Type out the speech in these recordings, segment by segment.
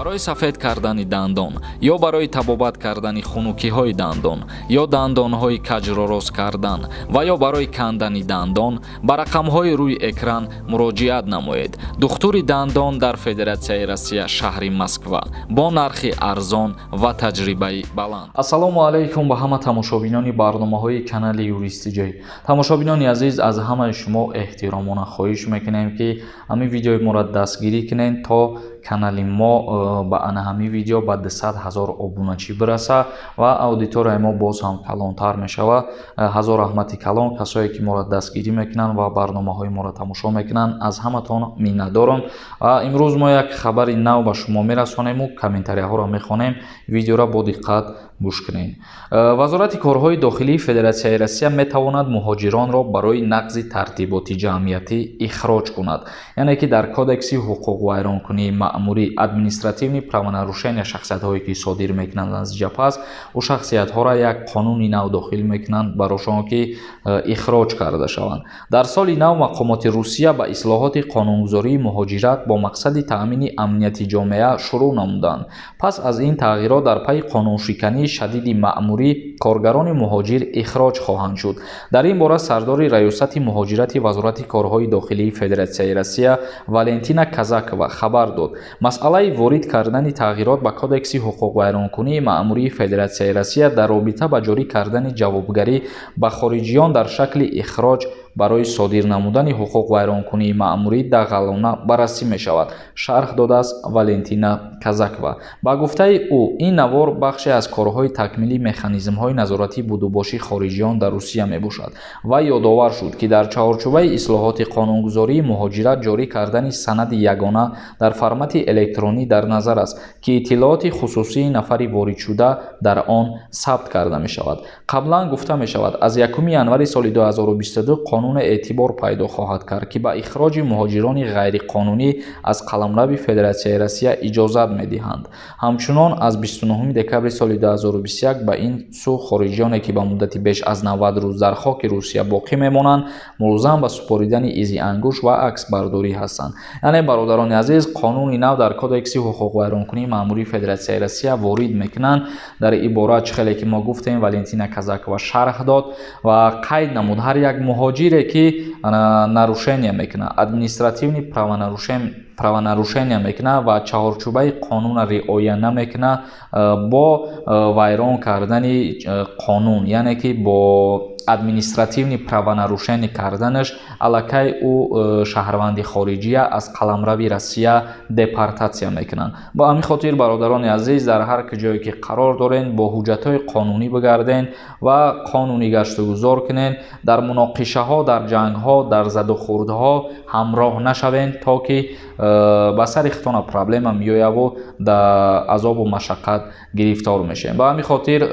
برای سفید کردن دندان یا برای طبابت کردن خنکی‌های دندان یا دندان‌های کج را راست کردن و یا برای کندن دندان به رقم‌های روی اکران مراجعت نمایید. دکتر دندان در فدراسیای روسیه شهر مسکو با نرخ ارزان و تجربه بلند. السلام علیکم به همه تماشابینان برنامه‌های کانال یوریستی جی. تماشابینان عزیز، از همه شما احترامانه خواهش می‌کنیم که همین ویدیو ما را دستگیری کنین تا کانال ما با همین ویدیو با 200,000 ابونچی برسه و اودیتور ما باز هم کلانتر میشود. هزار رحمت کلان کسایی که ما را دستگیری میکنن و برنامه‌های ما را تماشا میکنن، از همتون می‌ندارم. امروز ما یک خبر نو به شما میرسونیم و کامنتاری ها را میخوانیم. ویدیو را با دقت گوش کنین. وزارت کارهای داخلی فدراسیای روسیه میتواند مهاجران را برای نقض ترتیبات جمعیتی اخراج کند. یعنی که در کودکس حقوق ویرانکنی مأموری ادمنستراتیوی правонарушения شخصیت‌هایی که صادر میکنند از جبهه و شخصیت‌ها را یک قانونی نو داخل میکنند برایشان که اخراج کرده شوند. در سال نو مقامات روسیه به اصلاحات قانونگذاری مهاجرت با مقصد تأمین امنیت جامعه شروع نمودند. پس از این تغییرات در پی قانون شکنی شدید مأموری کارگران مهاجر اخراج خواهند شد. در این باره سردار ریاست مهاجرت وزارت کارهای داخلی فدراسیای روسیه والنتینا کازاکова خبر داد مسئله وارد کردن تغییرات به کودکس حقوق ویرانکنی مأموری فدراسیای روسیه در رابطه با جاری کردن جوابگری به خارجیان در شکل اخراج برای صادر نمودن حقوق ویرانکنی مأموری دغلانه بررسی می شود. شرح داده است والنتینا کازاکова. با گفته او این نوار بخشی از کارهای تکمیلی مکانیزم های نظارتی بودوباشی خارجیان در روسیه می باشد و یادآور شد که در چارچوبه اصلاحات قانونگذاری مهاجرت جاری کردن سند یگانه در فرمت الکترونی در نظر است که اطلاعات خصوصی نفر وارد شده در آن ثبت کرده می شود. قبلا گفته می شود از 1 ینوار سال 2022 قانون اعتبار پیدا خواهد کرد که به اخراج مهاجران غیر قانونی از قلمرو فدراسیای روسیه اجازت می‌دهند. همچنان از 29 دکبر سال 2021 به این سو خارجیانی که به مدت بیش از 90 روز در خاک روسیه باقی میمانند ملزم به سپاریدن ایزی انگشت و عکس برداری هستند. یعنی برادران عزیز، قانون نو در کودکس حقوق ویرانکنی مأموری فدراسیای روسیه وارد میکنند. در عبارت خیلی که ما گفتیم والنتینا کازاکова شرح داد و قید نمود هر یک مهاجری که нарушение میکنه ادمنستراتیوی правонарушение میکنه و چهارچوبه قانون رعایت نمیکنه با ویران کردن قانون، یعنی که با ادمنستراتیوی правонарушение کردنش الکی او شهروند خارجی از قلمرو روسیه دپورتاسیا میکنن. با همین خاطر برادران عزیز، در هر جایی که قرار دارین با حجت‌های قانونی بگردین و قانونی گشت و گذار کنین. در مناقشه ها، در جنگ ها، در زد و خورد ها همراه نشوین تا که به سر اختان پرابلم میایه و در عذاب و مشقت گرفتار میشین. با همین خاطر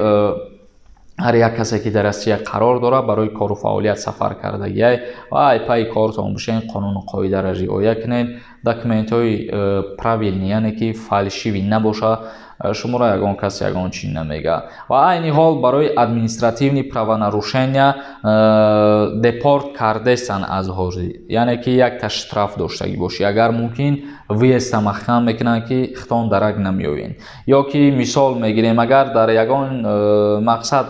هر یک کسی که در روسیه قرار داره برای کار و فعالیت سفر کرده و ای پای کارتون بشین قانون و قاعده را رعایت کنین. داکومنت های правильні، یعنی که فالشیوی نباشه، شما را یگان کس یگان چی نمیگه. و این حال برای ادمنستراتیوی правонарушения دپورت کردستان از حاضری، یعنی که یک تشتراف داشتگی باشی. اگر ممکن ویست محکم میکنن که اختان درک نمیوین. یا که مثال میگیریم اگر در یگان مقصد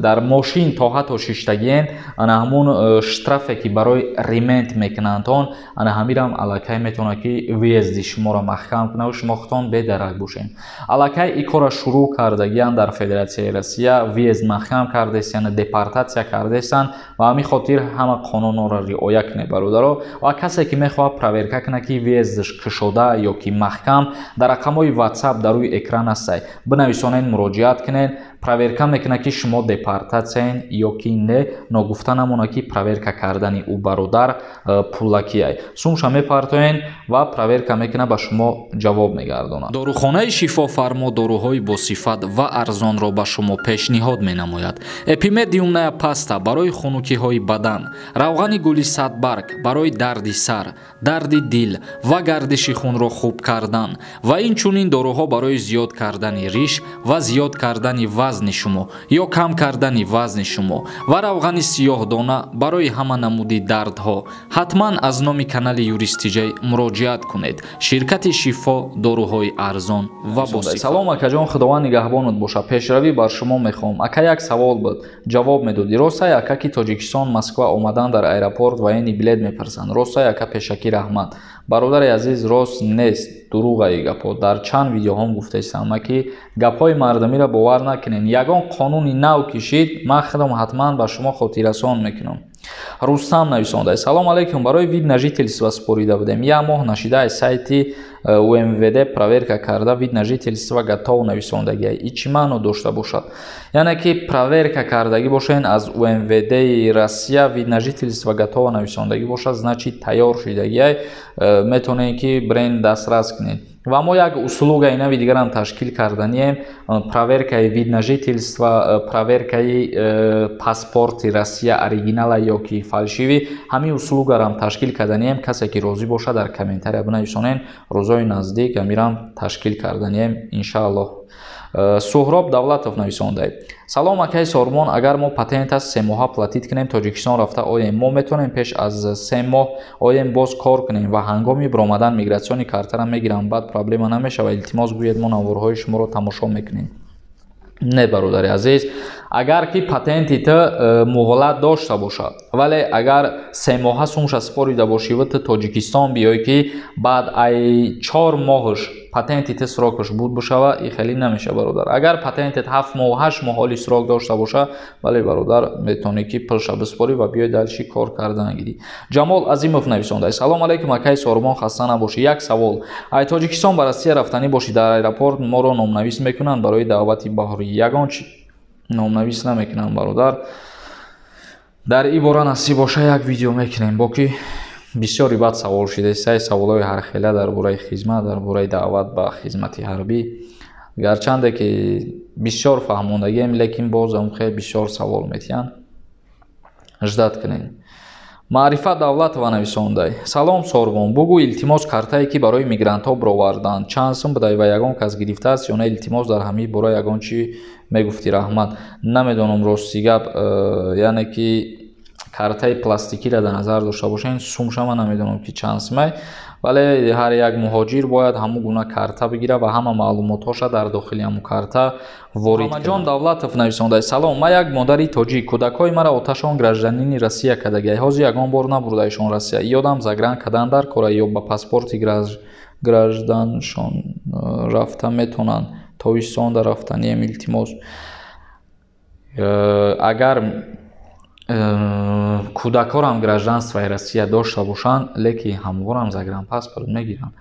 در ماشین تا حتی ششتگین انا همون شترافی که برای ریمنت میکنند انا همیرم الکی میتونه که ویزدی شما را محکم کنه و شما خودتان بدرک باشین. الکی این کار شروع کردگیان در فدراسیای روسیه ویز محکم کردستن، دپورتاسیا کردستن و همین خاطر همه قانون را رعایت کنه برادرها. و کسی که میخواد پروورکا کنه که ویزش کشوده یا که محکم در رقم‌های واتساپ در روی اکران است بنویسونین، مراجعت کنین. پروورکا میکنه که شما دپورتاسین یا که نه، نگفته نمونه که پروورکا کردن او برادر پولکیه سومش میپرتوین و پروورکا میکنه به شما جواب میگردونه. داروخانه شفا فرما داروهای با صفت و ارزان را به شما پیشنهاد مینماید. اپیمدیوم پاستا برای خنکی های بدن، روغن گلی صدبرگ برای درد سر، درد دل و گردش خون را خوب کردن و این چنین داروها برای زیاد کردن ریش و زیاد کردن وزن вазни шумо ё кам кардани вазни шумо ва равғани сиёҳдона барои ҳама намуди дардҳо ҳатман аз номи канали юристиҷай муроҷиат кунед. Ширкати шифо доруҳои арзон ва босифо. Салом акаҷон, худованд нигаҳбонат боша. Пешравӣ бар шумо мехоҳам. Ака як савол буд, ҷавоб медодӣ. Ростае ака ки Тоҷикистон Москва омадан дар аэропорт ва яъни билет мепарсанд? Ростае ака? Пешакӣ раҳмат. Бародари азиз, рост нест, дуруғаи гапҳо. Дар чанд видеоҳом гуфтаистам ки гапҳои мардамиро бовар накунед. Ягон қонуни нав кишид, ман худам ҳатман ба шумо хотиррасон мекунам. Рустам нависондаст. Салом алейкум. Барои вид на жительство спорида будем. Я моҳ нашида аз сайти УМВД проверка карда вид на жительство готов нависондагӣ. И чӣ маъно дошта бошад? Яъне ки проверка кардагӣ бошен аз УМВД Россия вид на жительство готова нависондагӣ бошад, значит тайёр шудагӣ метавонед ки брен дастрас кунед. Ва мо як услугаи нави дигарам ташкил карданием, проверкаи вид на жительство, проверкаи паспорти Россия оригинала ё ки фалшиви, ҳамин услугарам ташкил карданием. Касе ки розӣ бошад дар комментария бинависонед, рӯзои наздик амирам ташкил карданием иншааллоҳ. Суҳроб Давлатов нависондаед. Салом акаи Сормон, агар мо патента 3 моҳа платит кунем, Тоҷикистон рафта оем, мо метавонем пеш аз 3 моҳ оем боз кор кунем ва ҳангоми биромадан мигратсиони картара мегирам, баъд проблема намешава? Илтимос гӯед, мо наворҳои шуморо тамошо мекунем. Не, бародари азиз, агар ки патенти ту муҳлат дошта бошад, вале агар 3 моҳа сумша спорида бошӣ ва ту Тоҷикистон биёй ки баъд ай 4 моҳаш патенти ту срокаш буд бошава, и хеле намеша бародар. Агар патентит 7 моҳ 8 моҳ оли срок дошта боша, вале бародар метавонӣ ки пулша биспорӣ ва биёй дальши кор кардан гирӣ. Ҷамол Азимов нависондаст. Салом алейкум акаи Сормон, хаста набошӣ. Як савол. Ай Тоҷикистон ба Россия рафтанӣ бошӣ, дар аэропорт моро номнавис мекунанд барои даъвати баҳрӣ? Ягон чи номнавис намекунанд бародар. Дар ин бора насиб боша як видео мекунем, боки бисёри бад савол шудаст, сай саволҳои ҳархела дар бораи хизмат, дар бораи даъват ба хизмати ҳарбӣ. Гарчанде ки бисёр фаҳмондагием, лекин бозам хеле бисёр савол метиҳанд. Ждат кунед. Маърифат Давлатова нависондай. Салом Сорбон, бугӯ илтимос картае ки барои мигрантҳо бироварданд чанд сум будай ва ягон кас гирифтааст ё не? Илтимос дар ҳамин бора ягон чӣ мегуфтӣ? Раҳмат. Намедонам рости гап, яъне ки картаи пластикиро дар назар дошта бошен, сумша ман намедонам ки чанд сумай, вале ҳар як муҳоҷир бояд ҳамун гуна карта бигира ва ҳама маълумотҳоша дар дохили ҳамун карта ворид кунад. Мамаҷон Давлатов нависондаст. Салом, ман як модари тоҷик, кӯдакҳои мара оташон гражданини Россия кардагианд. Ҳозир ягон бор набурдаишон Россия. Ёдам загран кадан дар кора ё ба паспорти гражданшон рафта метавонанд Тобистон дар рафтанием илтимос. Агар кӯдакҳорам гражданствои Россия дошта бошанд, леки ҳамворам загранпаспорт мегиранд,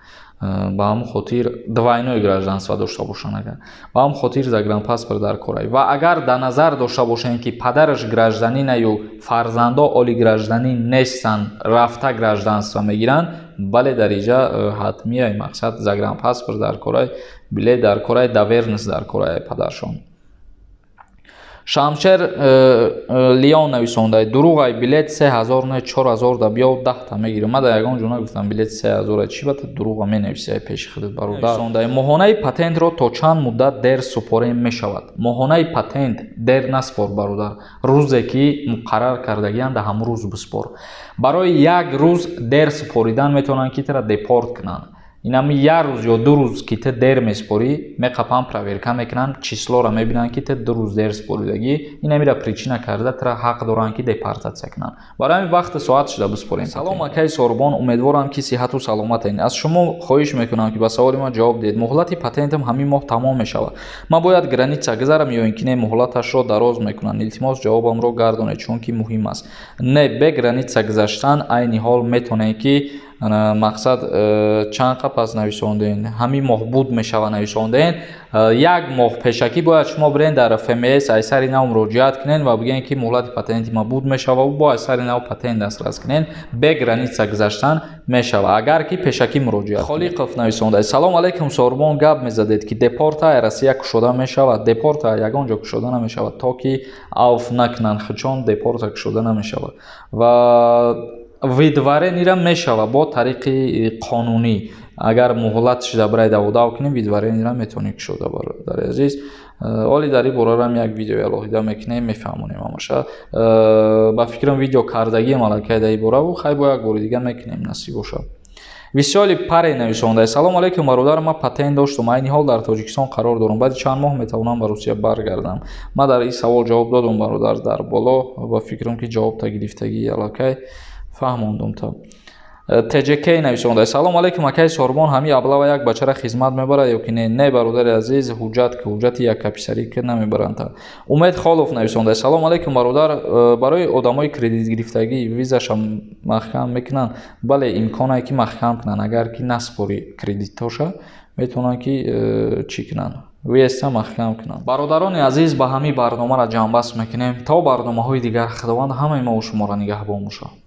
ба ҳамон хотир двойное гражданство дошта бошанд, агар ба ҳамон хотир загранпаспорт дар кора. Ва агар дар назар дошта бошанд ки падараш гражданина ё фарзандо оли гражданин нестанд, рафта гражданство мегиранд, бале дар инҷа ҳатмияи мақсад загранпаспорт дар кора, билет дар кора, давернис дар кора падаршон. Шамшер Лион нависондаед. Дуруғай билет 3000 не 4000 да биё 10 та мегирам. Ман дар ягон ҷо нагуфтам билет 3000 чӣ бата дуруға менависӣ пеши худат бародар. Нависондаед. Моҳонаи патентро то чанд муддат дер супорем мешавад? Моҳонаи патент дер наспор бародар. Рӯзе ки муқаррар кардагианд ҳамон рӯз биспор. Барои як рӯз дер супоридан метавонанд ки тира депорт кунанд. Инами як рӯз ё 2 рӯз ки ту дер меспорӣ, меқапан проверка мекунанд, числоро мебинанд ки ту 2 рӯз дер споридагӣ, инамира причина карда тура ҳақ доранд ки депортатсия кунанд. Барои ҳамин вақти соат шуда биспорем. Салом акаи Сорбон, умедворам ки сиҳату саломатед. Аз шумо хоҳиш мекунам ки ба саволи ман ҷавоб диҳед. Муҳлати патентам ҳамин моҳ тамом мешавад. Ман бояд граница гузарам ё ин ки не муҳлаташро дароз мекунанд? Илтимос ҷавобамро гардонед, чунки муҳим аст. Не, бе граница гузаштан айни ҳол метавонед ки мақсад чанд қапас нависонден, ҳамин моҳ буд мешава нависонден, як моҳ пешакӣ бояд шумо бирен дар ФМС айсари нав муроҷиат кунен ва бигӯен ки муҳлати патенти ма буд мешава, бо айсари нав патент дастрас кунен, бе граница гузаштан мешава, агар ки пешакӣ муроҷиат. Холиқов нависондаед. Салом алейкум Сорбон, гап мезадед ки депортаи Россия кушода мешавад? Депорта ягон ҷо кушода намешавад, то ки авф накунанд хичон депорта кушода намешавад. Ва видваренира мешава бо тариқи қонунӣ. Агар муҳлат шуда барои даводав кунем, видваренира метавонӣ кушода бародари азиз. оли дар ин борарам як видеои алоҳида мекунем, мефаҳмонем ҳамаша. Ба фикрам видео кардагии малакай дар ин бора бу, хай бо як бори дига мекунем насиб бошад. Висёли паре нависонда: салом алейкум бародар, ман патент доштум, айни ҳол дар Тоҷикистон қарор дорам, баъди чанд моҳ метавонам ба Русия баргардам. Ман дар ин савол ҷавоб додам бародар дар боло, ба фикрам ки ҷавобта гирифтагии аллакай фаҳмондум. та ТЖК нависонда: салом алейкум акай Сорбон, ҳамин аблава як бачара хизмат мебарад ё ки не? Не бародари азиз, ҳуҷҷати яккаписарӣ ки намебаранд. Умед Холов нависонда: салом алейкум бародар, барои одамои кредит гирифтагӣ визаша маҳкам мекунанд? Бале, имконе ки маҳкам кунанд, агар ки наспори кредитоша метавонанд ки чӣ кунанд, виеста маҳкам кунанд. Бародарони азиз, ба ҳамин барномаро ҷамъбаст мекунем. То барномаҳои дигар, худованд ҳамаи мо шуморо нигаҳбон бошад.